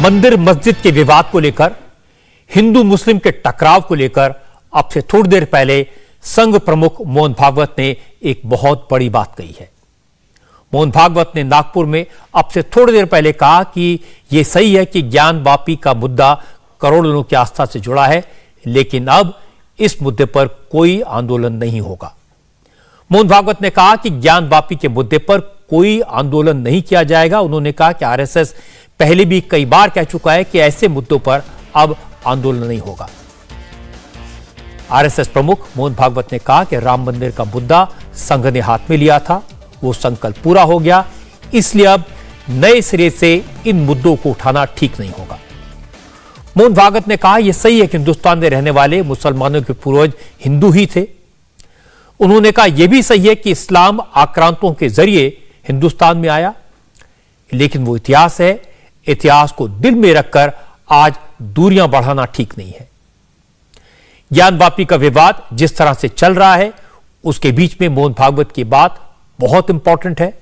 मंदिर मस्जिद के विवाद को लेकर, हिंदू मुस्लिम के टकराव को लेकर अब से थोड़ी देर पहले संघ प्रमुख मोहन भागवत ने एक बहुत बड़ी बात कही है। मोहन भागवत ने नागपुर में अब से थोड़ी देर पहले कहा कि यह सही है कि ज्ञान वापी का मुद्दा करोड़ों लोगों की आस्था से जुड़ा है, लेकिन अब इस मुद्दे पर कोई आंदोलन नहीं होगा। मोहन भागवत ने कहा कि ज्ञान वापी के मुद्दे पर कोई आंदोलन नहीं किया जाएगा। उन्होंने कहा कि आरएसएस पहले भी कई बार कह चुका है कि ऐसे मुद्दों पर अब आंदोलन नहीं होगा। आरएसएस प्रमुख मोहन भागवत ने कहा कि राम मंदिर का मुद्दा संघ ने हाथ में लिया था, वो संकल्प पूरा हो गया, इसलिए अब नए सिरे से इन मुद्दों को उठाना ठीक नहीं होगा। मोहन भागवत ने कहा यह सही है कि हिंदुस्तान में रहने वाले मुसलमानों के पूर्वज हिंदू ही थे। उन्होंने कहा यह भी सही है कि इस्लाम आक्रांतों के जरिए हिंदुस्तान में आया, लेकिन वो इतिहास है, इतिहास को दिल में रखकर आज दूरियां बढ़ाना ठीक नहीं है। ज्ञान वापी का विवाद जिस तरह से चल रहा है, उसके बीच में मोहन भागवत की बात बहुत इंपॉर्टेंट है।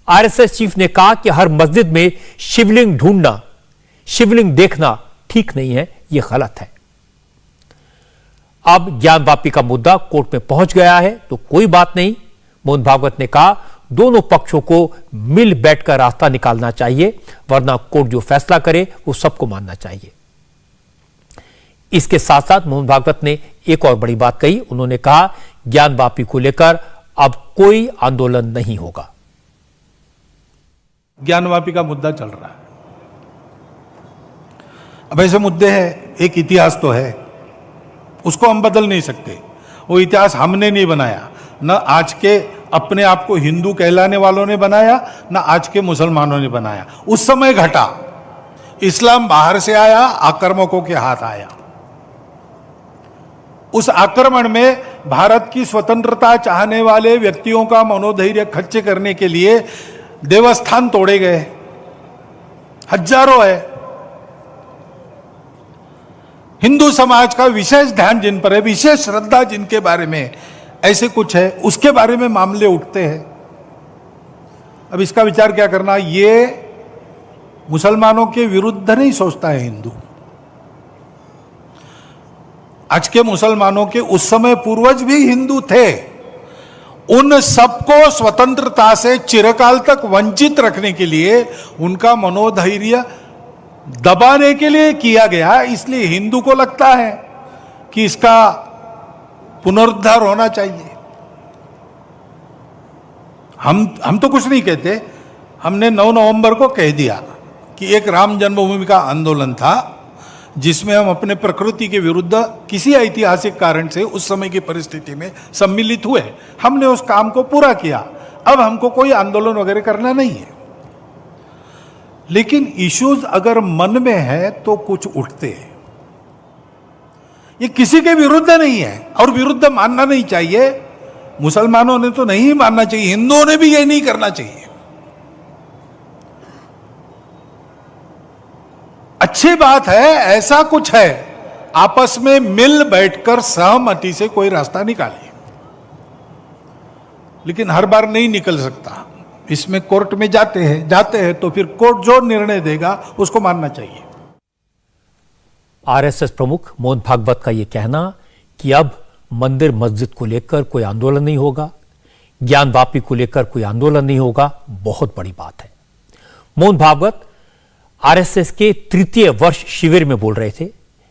आरएसएस चीफ ने कहा कि हर मस्जिद में शिवलिंग ढूंढना, शिवलिंग देखना ठीक नहीं है, यह गलत है। अब ज्ञान वापी का मुद्दा कोर्ट में पहुंच गया है तो कोई बात नहीं। मोहन भागवत ने कहा दोनों पक्षों को मिल बैठकर रास्ता निकालना चाहिए, वरना कोर्ट जो फैसला करे वो सबको मानना चाहिए। इसके साथ साथ मोहन भागवत ने एक और बड़ी बात कही। उन्होंने कहा ज्ञान वापी को लेकर अब कोई आंदोलन नहीं होगा। ज्ञान वापी का मुद्दा चल रहा है, अब ऐसे मुद्दे हैं, एक इतिहास तो है, उसको हम बदल नहीं सकते। वो इतिहास हमने नहीं बनाया, न आज के अपने आप को हिंदू कहलाने वालों ने बनाया, न आज के मुसलमानों ने बनाया। उस समय घटा, इस्लाम बाहर से आया, आक्रामकों के हाथ आया। उस आक्रमण में भारत की स्वतंत्रता चाहने वाले व्यक्तियों का मनोधैर्य खच्चे करने के लिए देवस्थान तोड़े गए, हजारों है। हिंदू समाज का विशेष ध्यान जिन पर है, विशेष श्रद्धा जिनके बारे में ऐसे कुछ है, उसके बारे में मामले उठते हैं। अब इसका विचार क्या करना, ये मुसलमानों के विरुद्ध नहीं सोचता है हिंदू। आज के मुसलमानों के उस समय पूर्वज भी हिंदू थे। उन सबको स्वतंत्रता से चिरकाल तक वंचित रखने के लिए, उनका मनोधैर्य दबाने के लिए किया गया। इसलिए हिंदू को लगता है कि इसका पुनरुद्धार होना चाहिए। हम तो कुछ नहीं कहते, हमने 9 नवंबर को कह दिया कि एक राम जन्मभूमि का आंदोलन था जिसमें हम अपने प्रकृति के विरुद्ध किसी ऐतिहासिक कारण से उस समय की परिस्थिति में सम्मिलित हुए। हमने उस काम को पूरा किया, अब हमको कोई आंदोलन वगैरह करना नहीं है। लेकिन इश्यूज अगर मन में है तो कुछ उठते हैं। ये किसी के विरुद्ध नहीं है और विरुद्ध मानना नहीं चाहिए। मुसलमानों ने तो नहीं मानना चाहिए, हिंदुओं ने भी ये नहीं करना चाहिए। अच्छी बात है, ऐसा कुछ है, आपस में मिल बैठकर सहमति से कोई रास्ता निकालिए, लेकिन हर बार नहीं निकल सकता। इसमें कोर्ट में जाते हैं तो फिर कोर्ट जो निर्णय देगा उसको मानना चाहिए। आरएसएस प्रमुख मोहन भागवत का यह कहना कि अब मंदिर मस्जिद को लेकर कोई आंदोलन नहीं होगा, ज्ञान वापी को लेकर कोई आंदोलन नहीं होगा, बहुत बड़ी बात है। मोहन भागवत आरएसएस के तृतीय वर्ष शिविर में बोल रहे थे।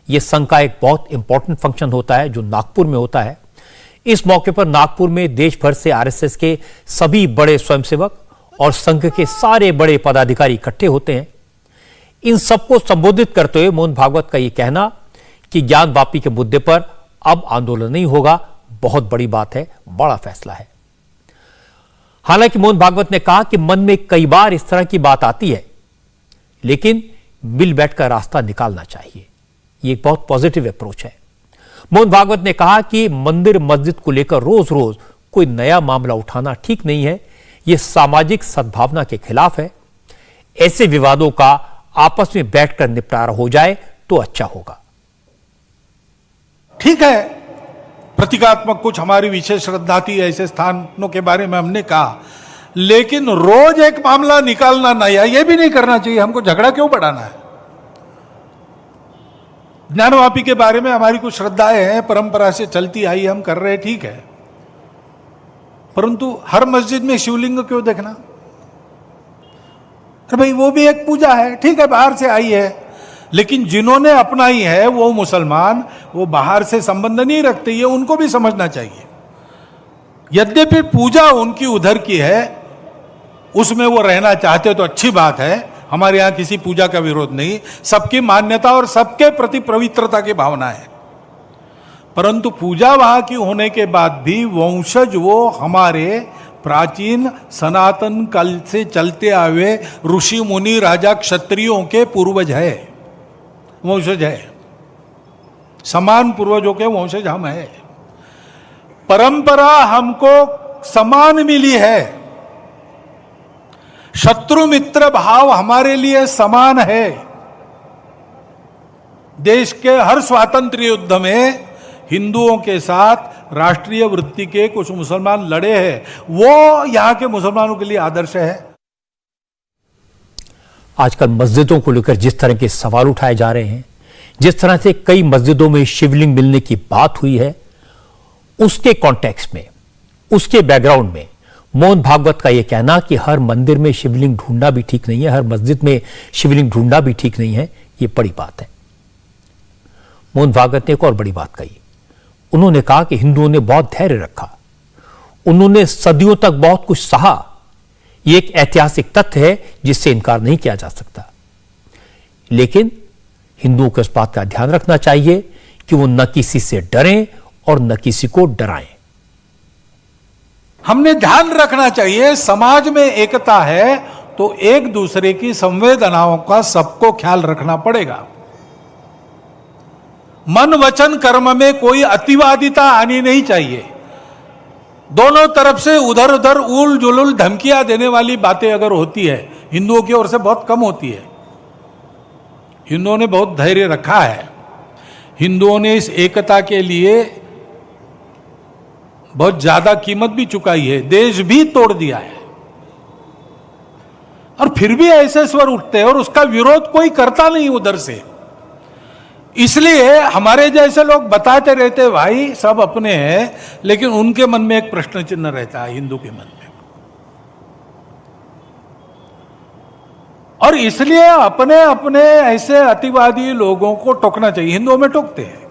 यह संघ का एक बहुत इंपॉर्टेंट फंक्शन होता है जो नागपुर में होता है। इस मौके पर नागपुर में देश भर से आरएसएस के सभी बड़े स्वयंसेवक और संघ के सारे बड़े पदाधिकारी इकट्ठे होते हैं। इन सबको संबोधित करते हुए मोहन भागवत का यह कहना कि ज्ञान वापी के मुद्दे पर अब आंदोलन नहीं होगा, बहुत बड़ी बात है, बड़ा फैसला है। हालांकि मोहन भागवत ने कहा कि मन में कई बार इस तरह की बात आती है, लेकिन मिल बैठकर रास्ता निकालना चाहिए। यह एक बहुत पॉजिटिव अप्रोच है। मोहन भागवत ने कहा कि मंदिर मस्जिद को लेकर रोज रोज कोई नया मामला उठाना ठीक नहीं है, यह सामाजिक सद्भावना के खिलाफ है। ऐसे विवादों का आपस में बैठकर निपटारा हो जाए तो अच्छा होगा। ठीक है, प्रतीकात्मक कुछ हमारी विशेष श्रद्धा थी, ऐसे स्थानों के बारे में हमने कहा, लेकिन रोज एक मामला निकालना नया, यह भी नहीं करना चाहिए। हमको झगड़ा क्यों बढ़ाना है? ज्ञानवापी के बारे में हमारी कुछ श्रद्धाएं हैं, परंपरा से चलती आई, हम कर रहे, ठीक है, परंतु हर मस्जिद में शिवलिंग क्यों देखना? अरे भाई वो भी एक पूजा है, ठीक है, बाहर से आई है, लेकिन जिन्होंने अपनाई है वो मुसलमान, वो बाहर से संबंध नहीं रखते, ये उनको भी समझना चाहिए। यद्यपि पूजा उनकी उधर की है, उसमें वो रहना चाहते तो अच्छी बात है, हमारे यहां किसी पूजा का विरोध नहीं, सबकी मान्यता और सबके प्रति पवित्रता की भावना है, परंतु पूजा वहां की होने के बाद भी वंशज वो हमारे प्राचीन सनातन काल से चलते आए ऋषि मुनि राजा क्षत्रियों के पूर्वज है, वंशज है, समान पूर्वजों के वंशज हम है। परंपरा हमको समान मिली है, शत्रु मित्र भाव हमारे लिए समान है। देश के हर स्वातंत्र्य युद्ध में हिंदुओं के साथ राष्ट्रीय वृत्ति के कुछ मुसलमान लड़े हैं, वो यहां के मुसलमानों के लिए आदर्श है। आजकल मस्जिदों को लेकर जिस तरह के सवाल उठाए जा रहे हैं, जिस तरह से कई मस्जिदों में शिवलिंग मिलने की बात हुई है, उसके कॉन्टेक्स्ट में, उसके बैकग्राउंड में मोहन भागवत का यह कहना कि हर मंदिर में शिवलिंग ढूंढना भी ठीक नहीं है, हर मस्जिद में शिवलिंग ढूंढना भी ठीक नहीं है, यह बड़ी बात है। मोहन भागवत ने एक और बड़ी बात कही। उन्होंने कहा कि हिंदुओं ने बहुत धैर्य रखा, उन्होंने सदियों तक बहुत कुछ सहा, यह एक ऐतिहासिक तथ्य है जिससे इनकार नहीं किया जा सकता, लेकिन हिंदुओं को इस बात का ध्यान रखना चाहिए कि वो न किसी से डरें और न किसी को डराएं। हमने ध्यान रखना चाहिए, समाज में एकता है तो एक दूसरे की संवेदनाओं का सबको ख्याल रखना पड़ेगा। मन वचन कर्म में कोई अतिवादिता आनी नहीं चाहिए। दोनों तरफ से उधर उधर उल जुलुल धमकियां देने वाली बातें अगर होती है, हिंदुओं की ओर से बहुत कम होती है। हिंदुओं ने बहुत धैर्य रखा है, हिंदुओं ने इस एकता के लिए बहुत ज्यादा कीमत भी चुकाई है, देश भी तोड़ दिया है, और फिर भी ऐसे स्वर उठते हैं और उसका विरोध कोई करता नहीं उधर से। इसलिए हमारे जैसे लोग बताते रहते भाई सब अपने हैं, लेकिन उनके मन में एक प्रश्न चिन्ह रहता है, हिंदू के मन में, और इसलिए अपने अपने ऐसे अतिवादी लोगों को टोकना चाहिए। हिंदुओं में टोकते हैं,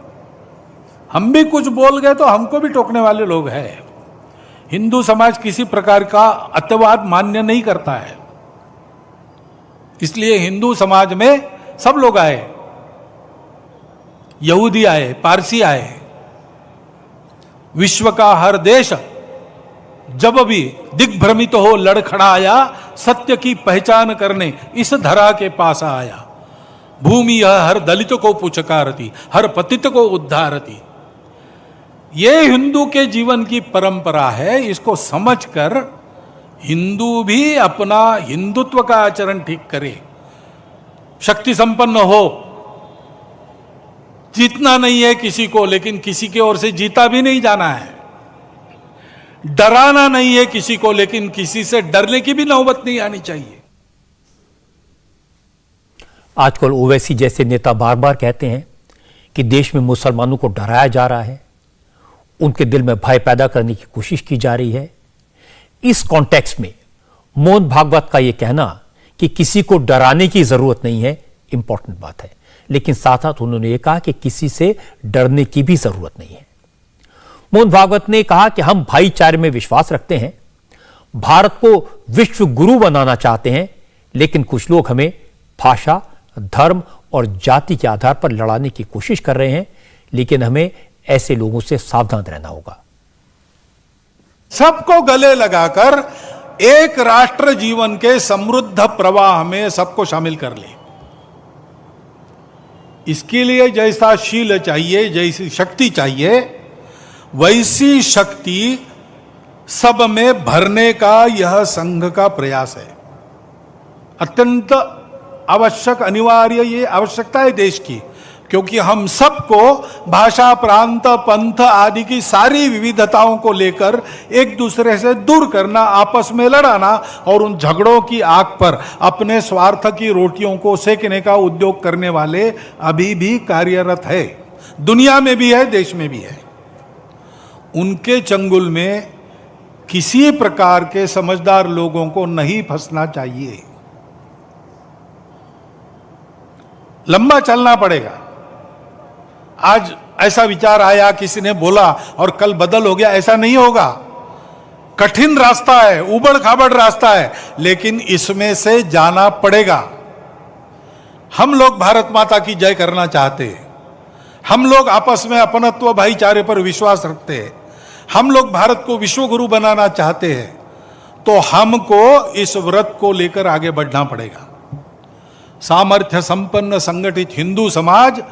हम भी कुछ बोल गए तो हमको भी टोकने वाले लोग हैं। हिंदू समाज किसी प्रकार का अतिवाद मान्य नहीं करता है, इसलिए हिंदू समाज में सब लोग आए, यहूदी आए, पारसी आए, विश्व का हर देश जब भी दिग्भ्रमित हो लड़खड़ाया, सत्य की पहचान करने इस धरा के पास आया। भूमि यह हर दलित को पुचकारती, हर पतित को उद्धारती। ये हिंदू के जीवन की परंपरा है, इसको समझकर हिंदू भी अपना हिंदुत्व का आचरण ठीक करे, शक्ति संपन्न हो, जीतना नहीं है किसी को, लेकिन किसी की ओर से जीता भी नहीं जाना है, डराना नहीं है किसी को, लेकिन किसी से डरने की भी नौबत नहीं आनी चाहिए। आजकल ओवैसी जैसे नेता बार बार कहते हैं कि देश में मुसलमानों को डराया जा रहा है, उनके दिल में भय पैदा करने की कोशिश की जा रही है। इस कॉन्टेक्स्ट में मोहन भागवत का यह कहना कि किसी को डराने की जरूरत नहीं है, इंपॉर्टेंट बात है, लेकिन साथ साथ उन्होंने ये कहा कि किसी से डरने की भी जरूरत नहीं है। मोहन भागवत ने कहा कि हम भाईचारे में विश्वास रखते हैं, भारत को विश्व गुरु बनाना चाहते हैं, लेकिन कुछ लोग हमें भाषा, धर्म और जाति के आधार पर लड़ाने की कोशिश कर रहे हैं, लेकिन हमें ऐसे लोगों से सावधान रहना होगा। सबको गले लगाकर एक राष्ट्र जीवन के समृद्ध प्रवाह में सबको शामिल कर ले। इसके लिए जैसा शील चाहिए, जैसी शक्ति चाहिए, वैसी शक्ति सब में भरने का यह संघ का प्रयास है। अत्यंत आवश्यक, अनिवार्य ये आवश्यकता है देश की। क्योंकि हम सबको भाषा, प्रांत, पंथ आदि की सारी विविधताओं को लेकर एक दूसरे से दूर करना, आपस में लड़ाना और उन झगड़ों की आग पर अपने स्वार्थ की रोटियों को सेकने का उद्योग करने वाले अभी भी कार्यरत है। दुनिया में भी है, देश में भी है। उनके चंगुल में किसी प्रकार के समझदार लोगों को नहीं फंसना चाहिए। लंबा चलना पड़ेगा। आज ऐसा विचार आया, किसी ने बोला और कल बदल हो गया, ऐसा नहीं होगा। कठिन रास्ता है, उबड़ खाबड़ रास्ता है, लेकिन इसमें से जाना पड़ेगा। हम लोग भारत माता की जय करना चाहते हैं। हम लोग आपस में अपनत्व, भाईचारे पर विश्वास रखते हैं। हम लोग भारत को विश्व गुरु बनाना चाहते हैं। तो हमको इस व्रत को लेकर आगे बढ़ना पड़ेगा। सामर्थ्य संपन्न संगठित हिंदू समाज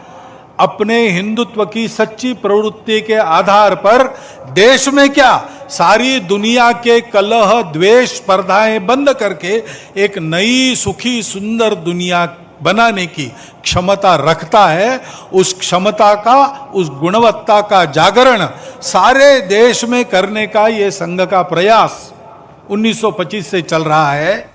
अपने हिंदुत्व की सच्ची प्रवृत्ति के आधार पर देश में क्या, सारी दुनिया के कलह, द्वेष, स्पर्धाएं बंद करके एक नई, सुखी, सुंदर दुनिया बनाने की क्षमता रखता है। उस क्षमता का, उस गुणवत्ता का जागरण सारे देश में करने का यह संघ का प्रयास 1925 से चल रहा है।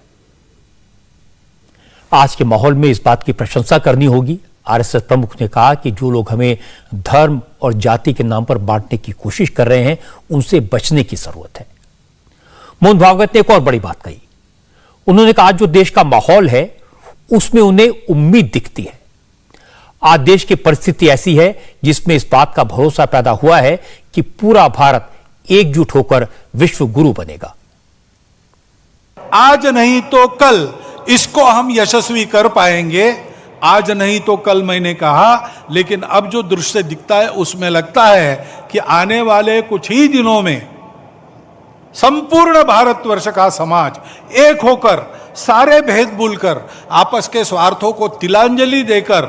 आज के माहौल में इस बात की प्रशंसा करनी होगी। आरएसएस प्रमुख ने कहा कि जो लोग हमें धर्म और जाति के नाम पर बांटने की कोशिश कर रहे हैं, उनसे बचने की जरूरत है। मोहन भागवत ने एक और बड़ी बात कही। उन्होंने कहा जो देश का माहौल है उसमें उन्हें उम्मीद दिखती है। आज देश की परिस्थिति ऐसी है जिसमें इस बात का भरोसा पैदा हुआ है कि पूरा भारत एकजुट होकर विश्व गुरु बनेगा। आज नहीं तो कल इसको हम यशस्वी कर पाएंगे। आज नहीं तो कल मैंने कहा, लेकिन अब जो दृश्य दिखता है उसमें लगता है कि आने वाले कुछ ही दिनों में संपूर्ण भारतवर्ष का समाज एक होकर, सारे भेद भूलकर, आपस के स्वार्थों को तिलांजलि देकर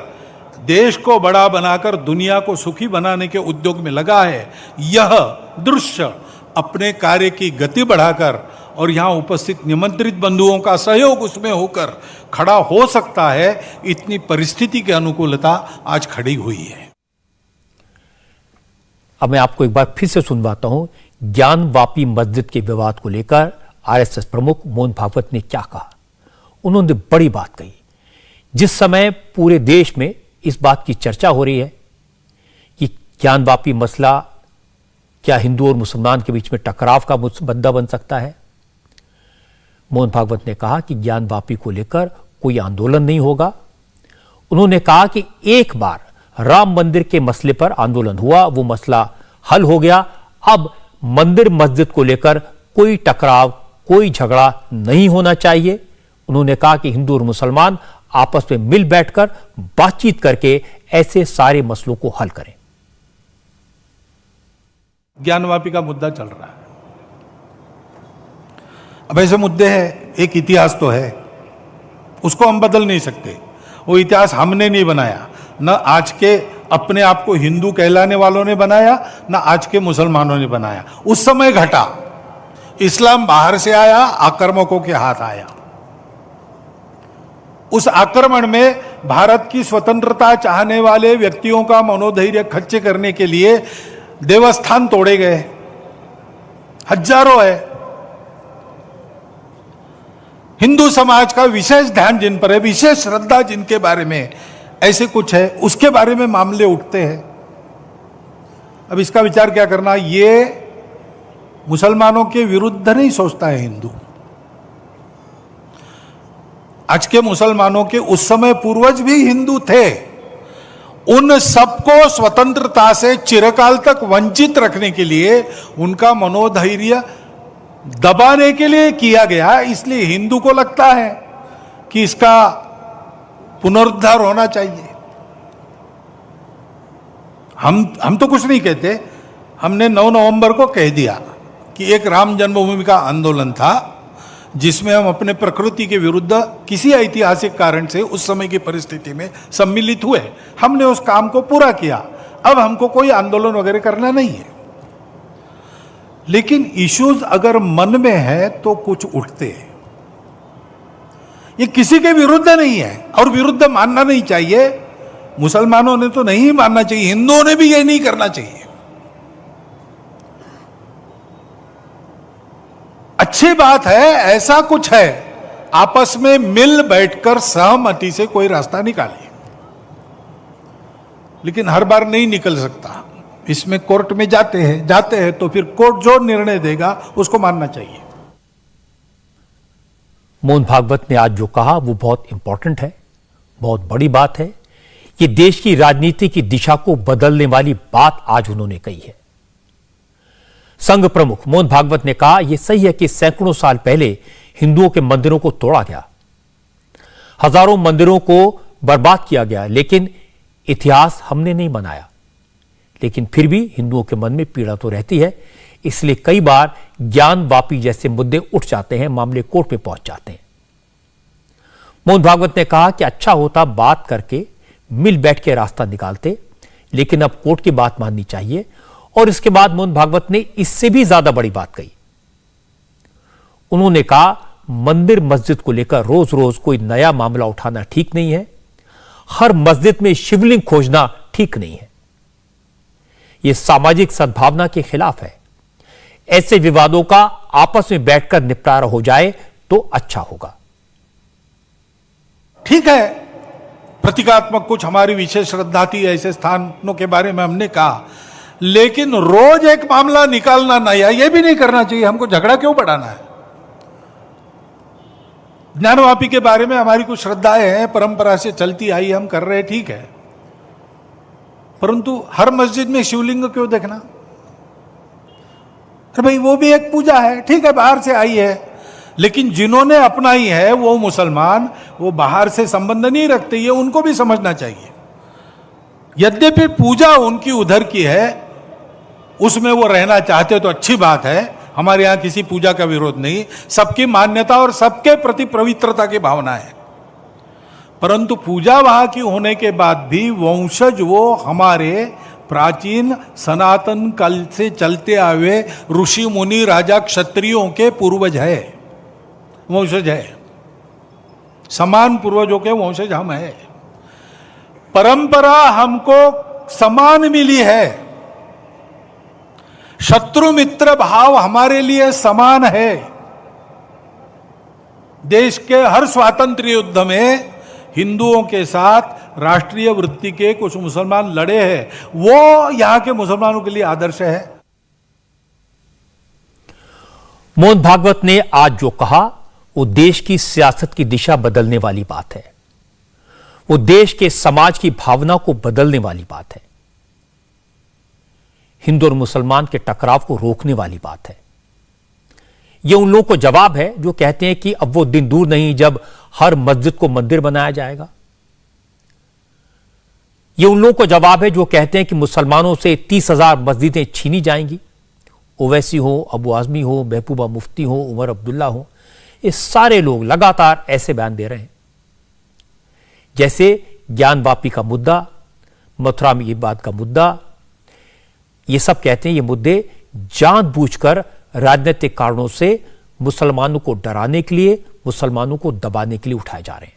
देश को बड़ा बनाकर दुनिया को सुखी बनाने के उद्योग में लगा है। यह दृश्य अपने कार्य की गति बढ़ाकर और यहां उपस्थित निमंत्रित बंधुओं का सहयोग उसमें होकर खड़ा हो सकता है। इतनी परिस्थिति की अनुकूलता आज खड़ी हुई है। अब मैं आपको एक बार फिर से सुनवाता हूं ज्ञानवापी मस्जिद के विवाद को लेकर आरएसएस प्रमुख मोहन भागवत ने क्या कहा। उन्होंने बड़ी बात कही। जिस समय पूरे देश में इस बात की चर्चा हो रही है कि ज्ञानवापी मसला क्या हिंदू और मुसलमान के बीच में टकराव का मुद्दा बन सकता है, मोहन भागवत ने कहा कि ज्ञानवापी को लेकर कोई आंदोलन नहीं होगा। उन्होंने कहा कि एक बार राम मंदिर के मसले पर आंदोलन हुआ, वो मसला हल हो गया। अब मंदिर मस्जिद को लेकर कोई टकराव, कोई झगड़ा नहीं होना चाहिए। उन्होंने कहा कि हिंदू और मुसलमान आपस में मिल बैठकर बातचीत करके ऐसे सारे मसलों को हल करें। ज्ञानवापी का मुद्दा चल रहा है। अब ऐसे मुद्दे हैं, एक इतिहास तो है, उसको हम बदल नहीं सकते। वो इतिहास हमने नहीं बनाया, न आज के अपने आप को हिंदू कहलाने वालों ने बनाया, न आज के मुसलमानों ने बनाया। उस समय घटा, इस्लाम बाहर से आया, आक्रामकों के हाथ आया। उस आक्रमण में भारत की स्वतंत्रता चाहने वाले व्यक्तियों का मनोधैर्य खच्चे करने के लिए देवस्थान तोड़े गए, हजारों है। हिंदू समाज का विशेष ध्यान जिन पर है, विशेष श्रद्धा जिनके बारे में ऐसे कुछ है, उसके बारे में मामले उठते हैं। अब इसका विचार क्या करना, ये मुसलमानों के विरुद्ध नहीं सोचता है हिंदू। आज के मुसलमानों के उस समय पूर्वज भी हिंदू थे। उन सबको स्वतंत्रता से चिरकाल तक वंचित रखने के लिए, उनका मनोधैर्य दबाने के लिए किया गया। इसलिए हिंदू को लगता है कि इसका पुनरुद्धार होना चाहिए। हम तो कुछ नहीं कहते। हमने 9 नवंबर को कह दिया कि एक राम जन्मभूमि का आंदोलन था जिसमें हम अपने प्रकृति के विरुद्ध किसी ऐतिहासिक कारण से उस समय की परिस्थिति में सम्मिलित हुए। हमने उस काम को पूरा किया। अब हमको कोई आंदोलन वगैरह करना नहीं है। लेकिन इश्यूज अगर मन में है तो कुछ उठते हैं। ये किसी के विरुद्ध नहीं है और विरुद्ध मानना नहीं चाहिए। मुसलमानों ने तो नहीं मानना चाहिए, हिंदुओं ने भी ये नहीं करना चाहिए। अच्छी बात है, ऐसा कुछ है, आपस में मिल बैठकर सहमति से कोई रास्ता निकालिए, लेकिन हर बार नहीं निकल सकता। इसमें कोर्ट में जाते हैं तो फिर कोर्ट जो निर्णय देगा उसको मानना चाहिए। मोहन भागवत ने आज जो कहा वो बहुत इंपॉर्टेंट है, बहुत बड़ी बात है। ये देश की राजनीति की दिशा को बदलने वाली बात आज उन्होंने कही है। संघ प्रमुख मोहन भागवत ने कहा यह सही है कि सैकड़ों साल पहले हिंदुओं के मंदिरों को तोड़ा गया, हजारों मंदिरों को बर्बाद किया गया, लेकिन इतिहास हमने नहीं बनाया। लेकिन फिर भी हिंदुओं के मन में पीड़ा तो रहती है, इसलिए कई बार ज्ञान वापी जैसे मुद्दे उठ जाते हैं, मामले कोर्ट में पहुंच जाते हैं। मोहन भागवत ने कहा कि अच्छा होता बात करके मिल बैठ के रास्ता निकालते, लेकिन अब कोर्ट की बात माननी चाहिए। और इसके बाद मोहन भागवत ने इससे भी ज्यादा बड़ी बात कही। उन्होंने कहा मंदिर मस्जिद को लेकर रोज रोज कोई नया मामला उठाना ठीक नहीं है, हर मस्जिद में शिवलिंग खोजना ठीक नहीं है, यह सामाजिक सद्भावना के खिलाफ है। ऐसे विवादों का आपस में बैठकर निपटारा हो जाए तो अच्छा होगा। ठीक है, प्रतीकात्मक कुछ हमारी विशेष श्रद्धा थी, ऐसे स्थानों के बारे में हमने कहा, लेकिन रोज एक मामला निकालना नया, यह भी नहीं करना चाहिए। हमको झगड़ा क्यों बढ़ाना है? ज्ञानवापी के बारे में हमारी कुछ श्रद्धाएं हैं, परंपरा से चलती आई, हम कर रहे, ठीक है, परंतु हर मस्जिद में शिवलिंग क्यों देखना? अरे भाई वो भी एक पूजा है, ठीक है, बाहर से आई है, लेकिन जिन्होंने अपनाई है वो मुसलमान, वो बाहर से संबंध नहीं रखते, ये उनको भी समझना चाहिए। यद्यपि पूजा उनकी उधर की है, उसमें वो रहना चाहते तो अच्छी बात है, हमारे यहां किसी पूजा का विरोध नहीं, सबकी मान्यता और सबके प्रति पवित्रता की भावना है। परंतु पूजा वहां की होने के बाद भी वंशज वो हमारे प्राचीन सनातन काल से चलते आए ऋषि मुनि राजा क्षत्रियों के पूर्वज है, वंशज है, समान पूर्वजों के वंशज हम हैं। परंपरा हमको समान मिली है, शत्रु मित्र भाव हमारे लिए समान है। देश के हर स्वातंत्र्य युद्ध में हिंदुओं के साथ राष्ट्रीय वृत्ति के कुछ मुसलमान लड़े हैं, वो यहां के मुसलमानों के लिए आदर्श है। मोहन भागवत ने आज जो कहा वो देश की सियासत की दिशा बदलने वाली बात है, वो देश के समाज की भावना को बदलने वाली बात है, हिंदू और मुसलमान के टकराव को रोकने वाली बात है। यह उन लोगों को जवाब है जो कहते हैं कि अब वो दिन दूर नहीं जब हर मस्जिद को मंदिर बनाया जाएगा। यह उन लोगों को जवाब है जो कहते हैं कि मुसलमानों से 30,000 मस्जिदें छीनी जाएंगी। ओवैसी हो, अबू आजमी हो, महबूबा मुफ्ती हो, उमर अब्दुल्ला हो, ये सारे लोग लगातार ऐसे बयान दे रहे हैं जैसे ज्ञानवापी का मुद्दा, मथुरा में इबादत का मुद्दा, ये सब कहते हैं ये मुद्दे जानबूझकर राजनीतिक कारणों से मुसलमानों को डराने के लिए, मुसलमानों को दबाने के लिए उठाए जा रहे हैं।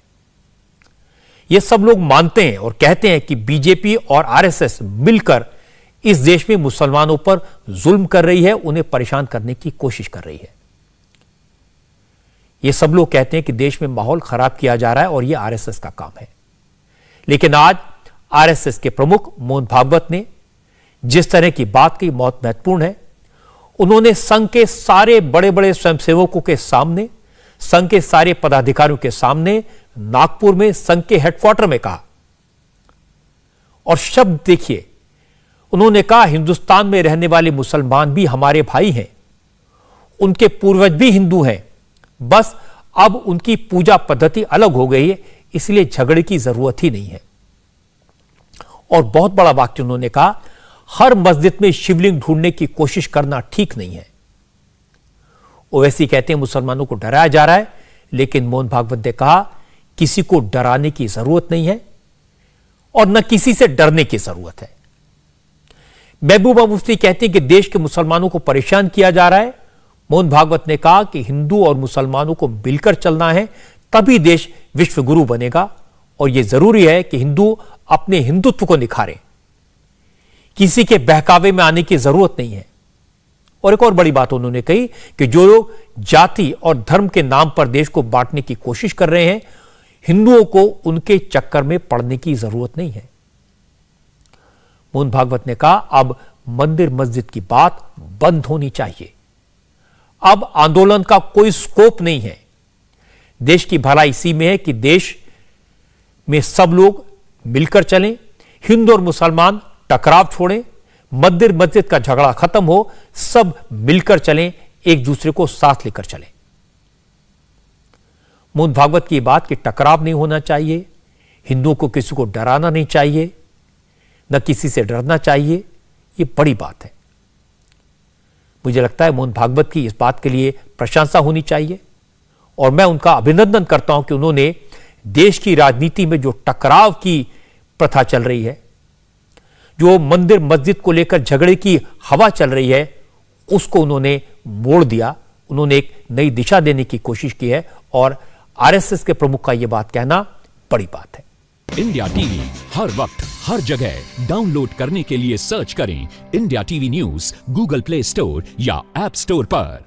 ये सब लोग मानते हैं और कहते हैं कि बीजेपी और आरएसएस मिलकर इस देश में मुसलमानों पर जुल्म कर रही है, उन्हें परेशान करने की कोशिश कर रही है। ये सब लोग कहते हैं कि देश में माहौल खराब किया जा रहा है और यह आरएसएस का काम है। लेकिन आज आरएसएस के प्रमुख मोहन भागवत ने जिस तरह की बात की बहुत महत्वपूर्ण है। उन्होंने संघ के सारे बड़े बड़े स्वयंसेवकों के सामने, संघ के सारे पदाधिकारियों के सामने नागपुर में संघ के हेडक्वार्टर में कहा, और शब्द देखिए, उन्होंने कहा हिंदुस्तान में रहने वाले मुसलमान भी हमारे भाई हैं, उनके पूर्वज भी हिंदू हैं, बस अब उनकी पूजा पद्धति अलग हो गई है, इसलिए झगड़े की जरूरत ही नहीं है। और बहुत बड़ा वाक्य उन्होंने कहा, हर मस्जिद में शिवलिंग ढूंढने की कोशिश करना ठीक नहीं है। ओवैसी कहते हैं मुसलमानों को डराया जा रहा है, लेकिन मोहन भागवत ने कहा किसी को डराने की जरूरत नहीं है और न किसी से डरने की जरूरत है। महबूबा मुफ्ती कहते हैं कि देश के मुसलमानों को परेशान किया जा रहा है। मोहन भागवत ने कहा कि हिंदू और मुसलमानों को मिलकर चलना है, तभी देश विश्व गुरु बनेगा, और यह जरूरी है कि हिंदू अपने हिंदुत्व को निखारें। किसी के बहकावे में आने की जरूरत नहीं है। और एक और बड़ी बात उन्होंने कही कि जो लोग जाति और धर्म के नाम पर देश को बांटने की कोशिश कर रहे हैं, हिंदुओं को उनके चक्कर में पड़ने की जरूरत नहीं है। मोहन भागवत ने कहा, अब मंदिर मस्जिद की बात बंद होनी चाहिए। अब आंदोलन का कोई स्कोप नहीं है। देश की भलाई इसी में है कि देश में सब लोग मिलकर चलें, हिंदू और मुसलमान टकराव छोड़ें, मंदिर मस्जिद का झगड़ा खत्म हो, सब मिलकर चलें, एक दूसरे को साथ लेकर चलें। मोहन भागवत की बात कि टकराव नहीं होना चाहिए, हिंदुओं को किसी को डराना नहीं चाहिए, न किसी से डरना चाहिए, ये बड़ी बात है। मुझे लगता है मोहन भागवत की इस बात के लिए प्रशंसा होनी चाहिए और मैं उनका अभिनंदन करता हूं कि उन्होंने देश की राजनीति में जो टकराव की प्रथा चल रही है, जो मंदिर मस्जिद को लेकर झगड़े की हवा चल रही है, उसको उन्होंने मोड़ दिया। उन्होंने एक नई दिशा देने की कोशिश की है और आरएसएस के प्रमुख का यह बात कहना बड़ी बात है। इंडिया टीवी हर वक्त हर जगह डाउनलोड करने के लिए सर्च करें India TV news Google play store या ऐप स्टोर पर।